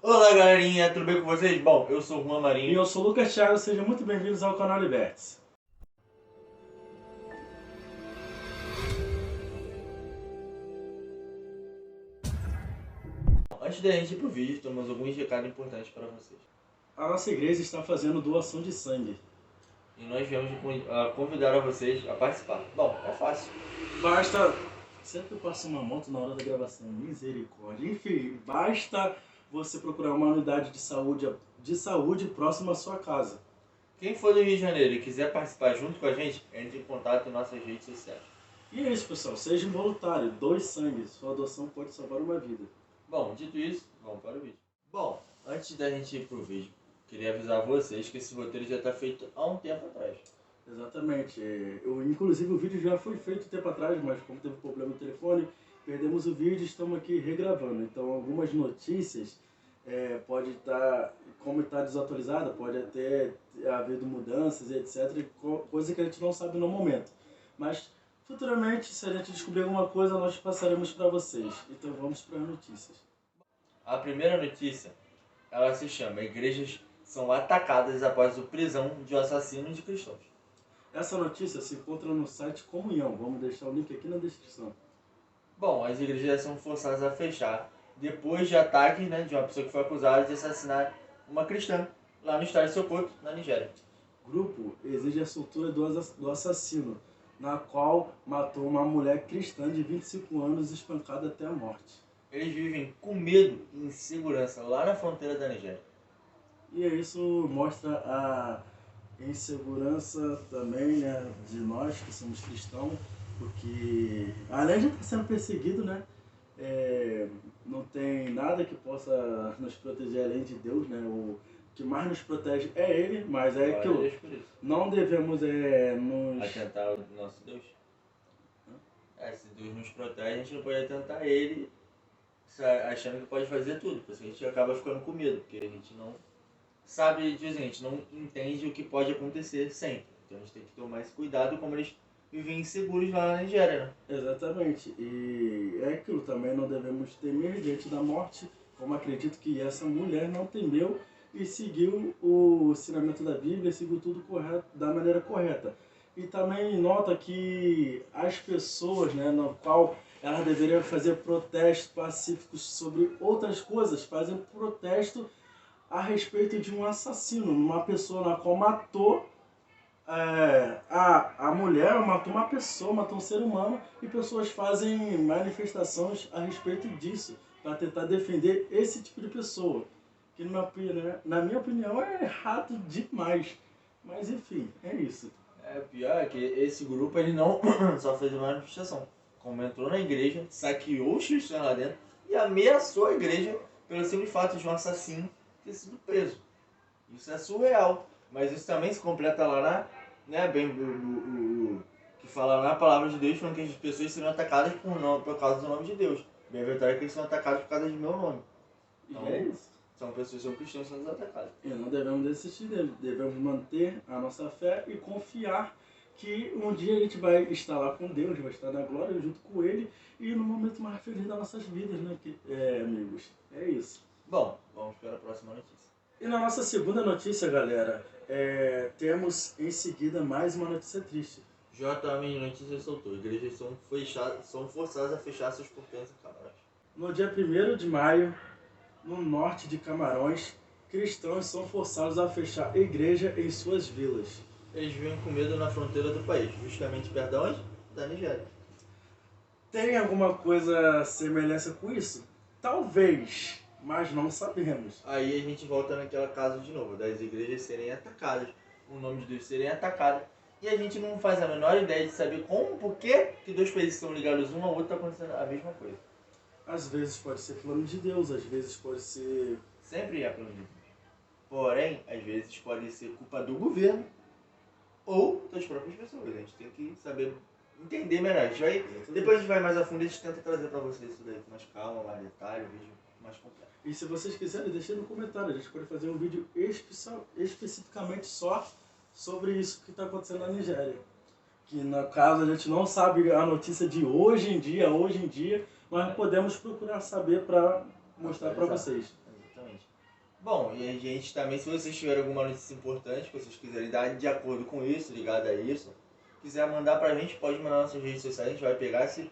Olá galerinha, tudo bem com vocês? Bom, eu sou o Juan E Marinho. eu sou o Lucas Thiago, sejam muito bem-vindos ao canal Libertes. Antes da gente ir pro vídeo, temos alguns recados importantes para vocês. A nossa igreja está fazendo doação de sangue. E nós viemos convidar a vocês a participar. Bom, é fácil. Basta... Sempre passa uma moto na hora da gravação, misericórdia. Enfim, basta você procurar uma unidade de saúde próxima à sua casa. Quem for do Rio de Janeiro e quiser participar junto com a gente, entre em contato em nossas redes sociais. E é isso, pessoal. Seja voluntário, doe sangue. Sua doação pode salvar uma vida. Bom, dito isso, vamos para o vídeo. Bom, antes da gente ir pro vídeo, queria avisar vocês que esse roteiro já está feito há um tempo atrás. Exatamente. Inclusive o vídeo já foi feito tempo atrás, mas como teve problema no telefone, perdemos o vídeo e estamos aqui regravando. Então algumas notícias pode estar, como está desatualizada, pode até haver mudanças e etc. Coisa que a gente não sabe no momento. Mas futuramente, se a gente descobrir alguma coisa, nós passaremos para vocês. Então vamos para as notícias. A primeira notícia, ela se chama Igrejas são atacadas após a prisão de um assassino de cristãos. Essa notícia se encontra no site Comunhão. Vamos deixar o link aqui na descrição. Bom, as igrejas são forçadas a fechar depois de ataques de uma pessoa que foi acusada de assassinar uma cristã lá no estado de Sokoto, na Nigéria. Grupo exige a soltura do assassino, na qual matou uma mulher cristã de 25 anos espancada até a morte. Eles vivem com medo e insegurança lá na fronteira da Nigéria. E isso mostra a insegurança também, né, de nós que somos cristãos, porque além de estar sendo perseguido, né, não tem nada que possa nos proteger além de Deus, né? O que mais nos protege é Ele, mas é aquilo. Não devemos nos atentar ao nosso Deus. Se Deus nos protege, a gente não pode atentar Ele achando que pode fazer tudo, porque a gente acaba ficando com medo, porque a gente não sabe, a gente não entende o que pode acontecer sempre. Então a gente tem que tomar esse cuidado, como eles vivem inseguros lá na Nigéria, né? Exatamente. E é aquilo, também não devemos temer diante da morte, como acredito que essa mulher não temeu e seguiu o ensinamento da Bíblia, seguiu tudo correto, da maneira correta. E também nota que as pessoas, né, no qual elas deveriam fazer protestos pacíficos sobre outras coisas, fazem protesto a respeito de um assassino, uma pessoa na qual matou a mulher, matou uma pessoa, matou um ser humano, e pessoas fazem manifestações a respeito disso, para tentar defender esse tipo de pessoa, que na minha opinião é errado demais, mas enfim, é isso. O pior é que esse grupo ele não só fez uma manifestação, como entrou na igreja, saqueou os cristãos lá dentro e ameaçou a igreja pelo simples fato de um assassino ter sido preso. Isso é surreal, mas isso também se completa lá que fala na palavra de Deus, falando que as pessoas serão atacadas por causa do nome de Deus. Bem-aventurado é que eles são atacados por causa do meu nome. Então, é isso. São pessoas, são cristãos sendo atacados. E não devemos desistir dele, devemos manter a nossa fé e confiar que um dia a gente vai estar lá com Deus, vai estar na glória junto com Ele e no momento mais feliz das nossas vidas, né, amigos? É isso. Bom, vamos para a próxima notícia. E na nossa segunda notícia, galera, temos em seguida mais uma notícia triste. JM Notícia soltou. Igrejas são forçadas a fechar seus portões em Camarões. No dia 1º de maio, no norte de Camarões, cristãos são forçados a fechar a igreja em suas vilas. Eles vivem com medo na fronteira do país, justamente perto de onde? Da Nigéria. Tem alguma coisa semelhança com isso? Talvez, mas não sabemos. Aí a gente volta naquela casa de novo, das igrejas serem atacadas, o nome de Deus serem atacado, e a gente não faz a menor ideia de saber como, por que dois países estão ligados um ao outro está acontecendo a mesma coisa. Às vezes pode ser plano de Deus, às vezes pode ser... Sempre é plano de Deus. Porém, às vezes pode ser culpa do governo ou das próprias pessoas. A gente tem que saber entender melhor. Depois a gente vai mais a fundo e a gente tenta trazer para vocês isso daí com mais calma, mais detalhe, um vídeo mais completo. E se vocês quiserem, deixem no comentário. A gente pode fazer um vídeo especificamente só sobre isso que está acontecendo na Nigéria. Que no caso a gente não sabe a notícia de hoje em dia, mas podemos procurar saber para mostrar para vocês. Exatamente. Bom, e a gente também, se vocês tiverem alguma notícia importante, que vocês quiserem dar de acordo com isso, ligado a isso, quiser mandar pra gente, pode mandar nas nossas redes sociais, a gente vai pegar. Se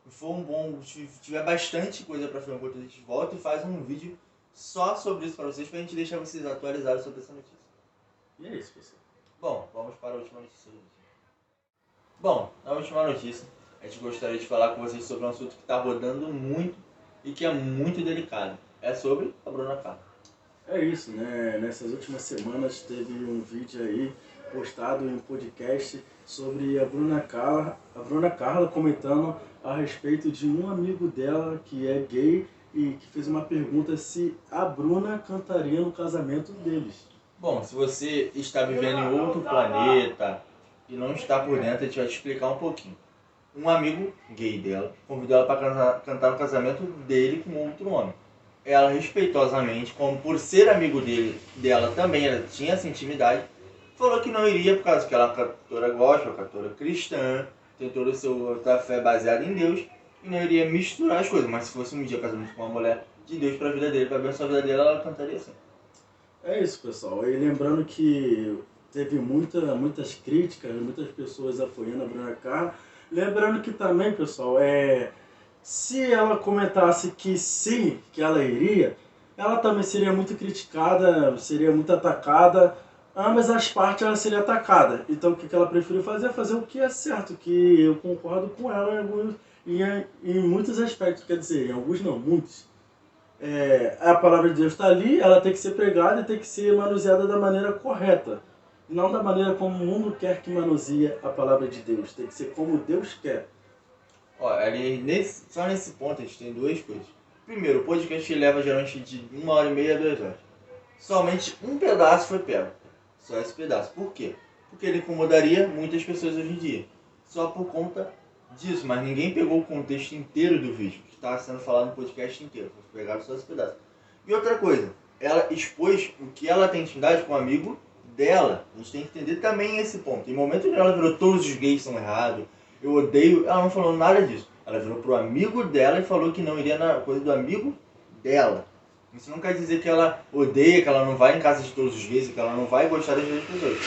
for se tiver bastante coisa pra fazer um conteúdo, a gente volta e faz um vídeo só sobre isso pra vocês, pra gente deixar vocês atualizados sobre essa notícia. E é isso, pessoal. Bom, vamos para a última notícia. Bom, na última notícia, a gente gostaria de falar com vocês sobre um assunto que está rodando muito e que é muito delicado. É sobre a Bruna Carla. É isso, né? Nessas últimas semanas teve um vídeo aí postado em um podcast sobre a Bruna Carla comentando a respeito de um amigo dela que é gay e que fez uma pergunta se a Bruna cantaria no casamento deles. Bom, se você está vivendo em outro planeta e não está por dentro, a gente vai te explicar um pouquinho. Um amigo gay dela convidou ela para cantar no casamento dele com outro homem. Ela, respeitosamente, como por ser amigo dela também, ela tinha essa intimidade, falou que não iria por causa que ela é uma cantora gospel, uma cantora cristã, tem toda a sua fé baseada em Deus, e não iria misturar as coisas. Mas se fosse um dia casamento com uma mulher de Deus para a vida dele, para abençoar a vida dela, ela cantaria assim. É isso, pessoal. E lembrando que teve muitas críticas, muitas pessoas apoiando a Bruna Carla. Lembrando que também, pessoal, se ela comentasse que sim, que ela iria, ela também seria muito criticada, seria muito atacada. Ambas as partes ela seria atacada. Então o que ela preferiu fazer é fazer o que é certo, que eu concordo com ela em muitos aspectos, quer dizer, em alguns não, muitos. A palavra de Deus está ali, ela tem que ser pregada e tem que ser manuseada da maneira correta. Não da maneira como o mundo quer que manuseie a palavra de Deus. Tem que ser como Deus quer. Ó, só nesse ponto a gente tem duas coisas. Primeiro, o podcast leva geralmente de 1h30 a 2 horas. Somente um pedaço foi pego. Só esse pedaço. Por quê? Porque ele incomodaria muitas pessoas hoje em dia. Só por conta disso, mas ninguém pegou o contexto inteiro do vídeo, que estava sendo falado no podcast inteiro. Pegaram só esse pedaço. E outra coisa, ela expôs o que ela tem intimidade com um amigo dela. A gente tem que entender também esse ponto. Em momento que ela virou todos os gays são errados, eu odeio, ela não falou nada disso. Ela virou pro amigo dela e falou que não iria na coisa do amigo dela. Isso não quer dizer que ela odeia, que ela não vai em casa de todos os gays, que ela não vai gostar das outras pessoas.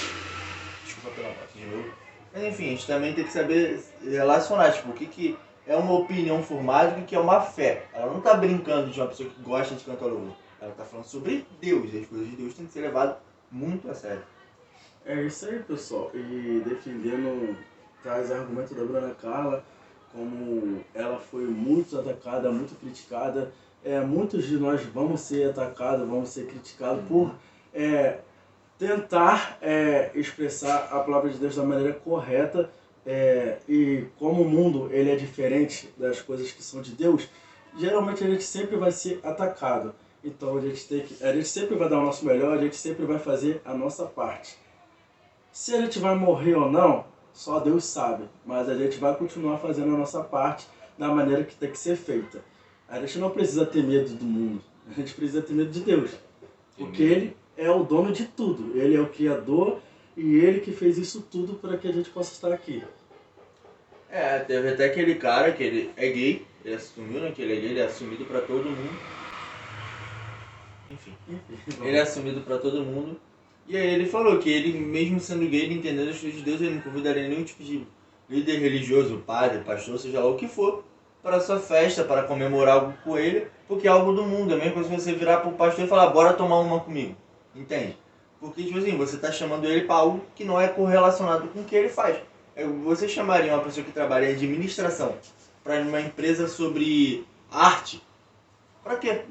Desculpa pela morte de novo. Mas enfim, a gente também tem que saber relacionar, tipo, o que é uma opinião formada e o que é uma fé. Ela não está brincando de uma pessoa que gosta de cantar louvor. Ela está falando sobre Deus, e as coisas de Deus têm que ser levadas muito a sério. É isso aí, pessoal. E defendendo, traz argumento da Bruna Carla, como ela foi muito atacada, muito criticada. Muitos de nós vamos ser atacados, vamos ser criticados por tentar expressar a palavra de Deus da maneira correta. E como o mundo ele é diferente das coisas que são de Deus, geralmente a gente sempre vai ser atacado. Então a gente sempre vai dar o nosso melhor, a gente sempre vai fazer a nossa parte. Se a gente vai morrer ou não, só Deus sabe, mas a gente vai continuar fazendo a nossa parte da maneira que tem que ser feita. A gente não precisa ter medo do mundo, a gente precisa ter medo de Deus, porque Ele é o dono de tudo, Ele é o Criador e Ele que fez isso tudo para que a gente possa estar aqui. Teve até aquele cara que ele é gay, ele assumiu, né, que ele é gay, ele é assumido pra todo mundo. Enfim, ele é assumido pra todo mundo. E aí ele falou que ele, mesmo sendo gay, ele entendendo as coisas de Deus, ele não convidaria nenhum tipo de líder religioso, padre, pastor, seja lá o que for, para a sua festa, para comemorar algo com ele, porque é algo do mundo. É a mesma coisa que você virar pro pastor e falar, bora tomar uma comigo. Entende? Porque, tipo assim, você está chamando ele para algo que não é correlacionado com o que ele faz. Você chamaria uma pessoa que trabalha em administração para uma empresa sobre arte? Para quê?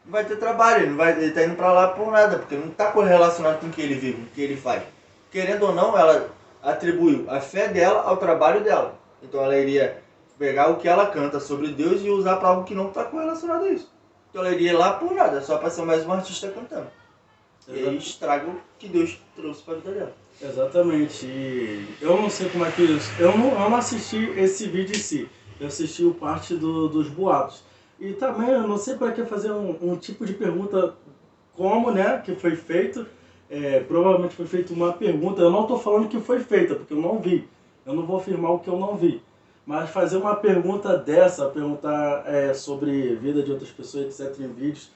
Não vai ter trabalho, ele está indo para lá por nada, porque não está correlacionado com o que ele vive, com o que ele faz. Querendo ou não, ela atribuiu a fé dela ao trabalho dela. Então ela iria pegar o que ela canta sobre Deus e usar para algo que não está correlacionado a isso. Então ela iria lá por nada, só para ser mais um artista cantando. E aí estraga o que Deus trouxe para a vida dela. Exatamente. E eu não sei como é que isso. Eu não assisti esse vídeo em si. Eu assisti o parte dos boatos. E também eu não sei para que fazer um tipo de pergunta como, né, que foi feito. Provavelmente foi feita uma pergunta. Eu não estou falando que foi feita, porque eu não vi. Eu não vou afirmar o que eu não vi. Mas fazer uma pergunta dessa, perguntar sobre vida de outras pessoas, etc. em vídeos,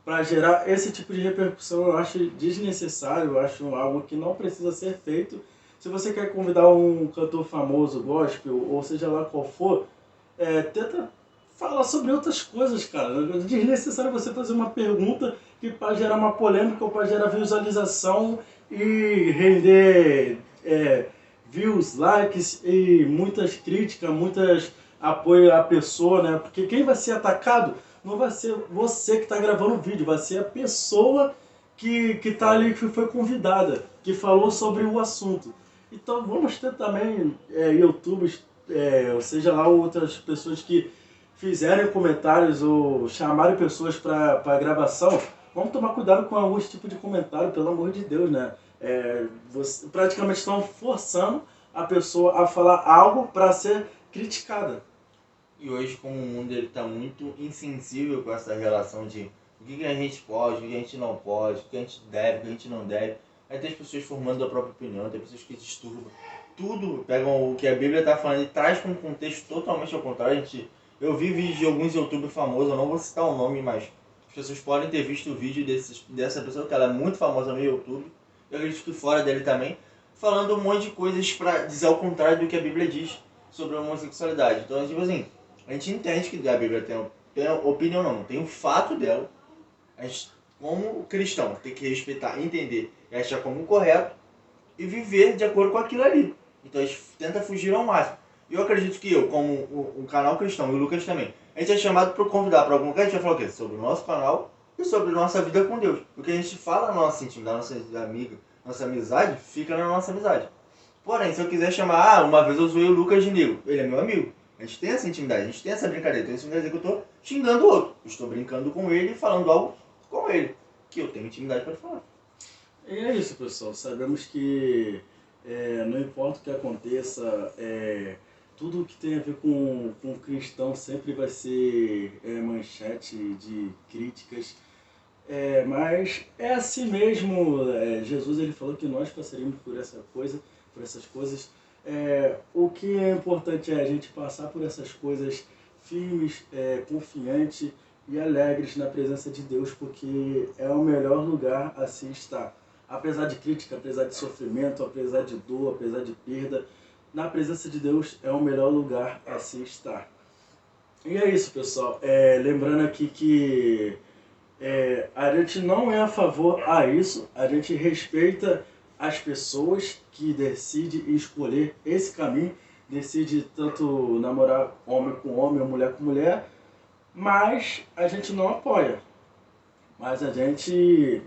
para gerar esse tipo de repercussão, eu acho desnecessário, eu acho algo que não precisa ser feito. Se você quer convidar um cantor famoso, gospel, ou seja lá qual for, tenta falar sobre outras coisas, cara. É desnecessário você fazer uma pergunta que pode gerar uma polêmica ou pode gerar visualização e render views, likes e muitas críticas, muitas apoio à pessoa, né? Porque quem vai ser atacado não vai ser você que está gravando o vídeo, vai ser a pessoa que está ali, que foi convidada, que falou sobre o assunto. Então vamos ter também youtubers, ou seja lá, outras pessoas que fizerem comentários ou chamarem pessoas para gravação. Vamos tomar cuidado com alguns tipos de comentário, pelo amor de Deus, né? Você, praticamente estão forçando a pessoa a falar algo para ser criticada. E hoje, como o mundo está muito insensível com essa relação de o que a gente pode, o que a gente não pode, o que a gente deve, o que a gente não deve. Aí tem as pessoas formando a própria opinião, tem pessoas que disturbam. Tudo pegam o que a Bíblia está falando e traz para um contexto totalmente ao contrário. Eu vi vídeos de alguns youtubers famosos, eu não vou citar o nome, mas as pessoas podem ter visto o vídeo dessa pessoa, que ela é muito famosa no YouTube, eu acredito que fora dele também, falando um monte de coisas para dizer ao contrário do que a Bíblia diz sobre a homossexualidade. Então, tipo assim, a gente entende que a Bíblia tem a opinião, não tem o fato dela. A gente, como cristão, tem que respeitar, entender e achar como correto e viver de acordo com aquilo ali. Então a gente tenta fugir ao máximo. E eu acredito que eu, como um canal cristão, e o Lucas também, a gente é chamado para convidar para algum lugar, a gente vai falar o quê? Sobre o nosso canal e sobre a nossa vida com Deus. O que a gente fala na nossa intimidade, nossa amiga, nossa amizade, fica na nossa amizade. Porém, se eu quiser chamar, uma vez eu zoei o Lucas de negro, ele é meu amigo. A gente tem essa intimidade, a gente tem essa brincadeira. Então isso não quer dizer que eu estou xingando o outro. Eu estou brincando com ele e falando algo com ele, que eu tenho intimidade para falar. E é isso, pessoal. Sabemos que não importa o que aconteça, tudo que tem a ver com cristão sempre vai ser manchete de críticas. Mas é assim mesmo. Jesus ele falou que nós passaríamos por essas coisas. O que é importante é a gente passar por essas coisas firmes, confiante e alegres na presença de Deus, porque é o melhor lugar a se estar. Apesar de crítica, apesar de sofrimento, apesar de dor, apesar de perda, na presença de Deus é o melhor lugar a se estar. E é isso, pessoal. Lembrando aqui que a gente não é a favor a isso, a gente respeita as pessoas que decidem escolher esse caminho, decide tanto namorar homem com homem ou mulher com mulher, mas a gente não apoia. Mas a gente,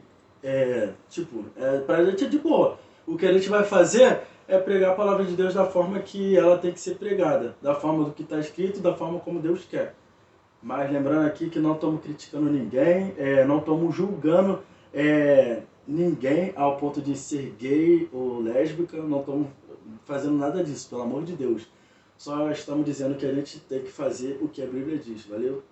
pra gente é de boa. O que a gente vai fazer é pregar a palavra de Deus da forma que ela tem que ser pregada, da forma do que está escrito, da forma como Deus quer. Mas lembrando aqui que não estamos criticando ninguém, não estamos julgando ninguém ao ponto de ser gay ou lésbica, não estamos fazendo nada disso, pelo amor de Deus. Só estamos dizendo que a gente tem que fazer o que a Bíblia diz, valeu?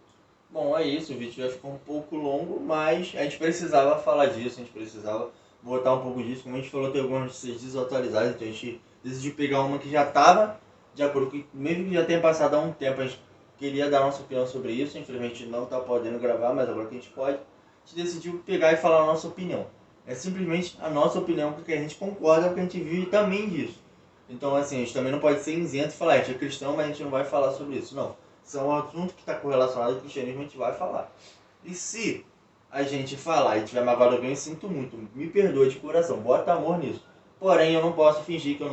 Bom, é isso, o vídeo vai ficar um pouco longo, mas a gente precisava falar disso, a gente precisava botar um pouco disso. Como a gente falou, tem algumas notícias desatualizadas, então a gente decidiu pegar uma que já estava de acordo com, mesmo que já tenha passado há um tempo, a gente queria dar nossa opinião sobre isso, infelizmente não está podendo gravar, mas agora que a gente pode, a gente decidiu pegar e falar a nossa opinião. É simplesmente a nossa opinião, porque a gente concorda, porque a gente vive também disso. Então, assim, a gente também não pode ser isento e falar, a gente é cristão, mas a gente não vai falar sobre isso. Não. Se é um assunto que está correlacionado ao cristianismo, a gente vai falar. E se a gente falar e tiver magoado alguém, eu sinto muito, me perdoe de coração, bota amor nisso. Porém, eu não posso fingir que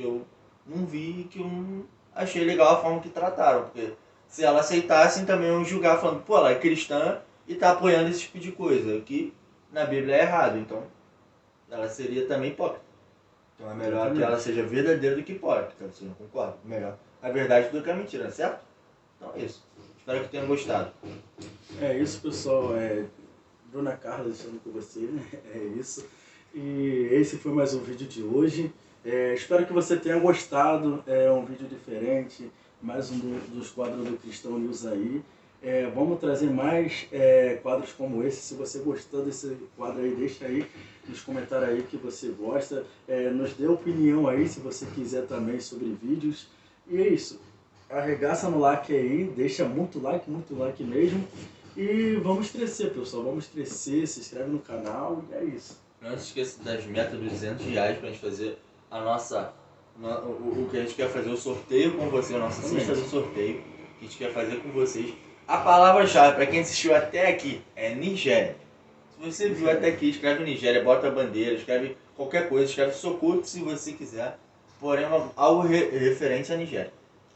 eu não vi, que eu não achei legal a forma que trataram, porque se ela aceitasse, também iam julgar falando, pô, ela é cristã e está apoiando esse tipo de coisa, que na Bíblia é errado, então ela seria também hipócrita. Então é melhor que ela seja verdadeira do que hipócrita, você não concorda? Melhor a verdade do que a mentira, certo? Então é isso. Espero que tenham gostado. É isso, pessoal. Bruna Carla deixando com você, né? É isso. E esse foi mais um vídeo de hoje. Espero que você tenha gostado. É um vídeo diferente. Mais um dos quadros do Cristão News aí. Vamos trazer mais quadros como esse. Se você gostou desse quadro aí, deixa aí nos comentários aí que você gosta. Nos dê opinião aí, se você quiser também, sobre vídeos. E é isso. Arregaça no like aí, deixa muito like mesmo. E vamos crescer, pessoal. Vamos crescer, se inscreve no canal e é isso. Não se esqueça das metas dos R$200 pra gente fazer a nossa... O que a gente quer fazer, o sorteio com você, vamos fazer o sorteio que a gente quer fazer com vocês. A palavra-chave para quem assistiu até aqui é Nigéria. Se você viu até aqui, escreve Nigéria, bota a bandeira, escreve qualquer coisa, escreve Sokoto se você quiser, porém algo referente à Nigéria.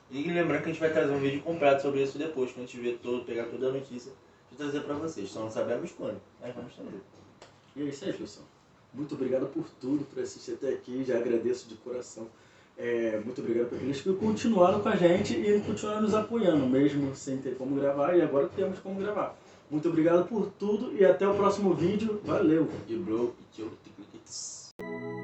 E lembrando que a gente vai trazer um vídeo completo sobre isso depois, quando a gente ver pegar toda a notícia e trazer para vocês. Só não sabemos quando, mas vamos trazer. E é isso aí, pessoal. Muito obrigado por tudo, por assistir até aqui, já agradeço de coração. Muito obrigado por aqueles que continuaram com a gente e continuaram nos apoiando, mesmo sem ter como gravar, e agora temos como gravar. Muito obrigado por tudo e até o próximo vídeo. Valeu! E bro, e tchau.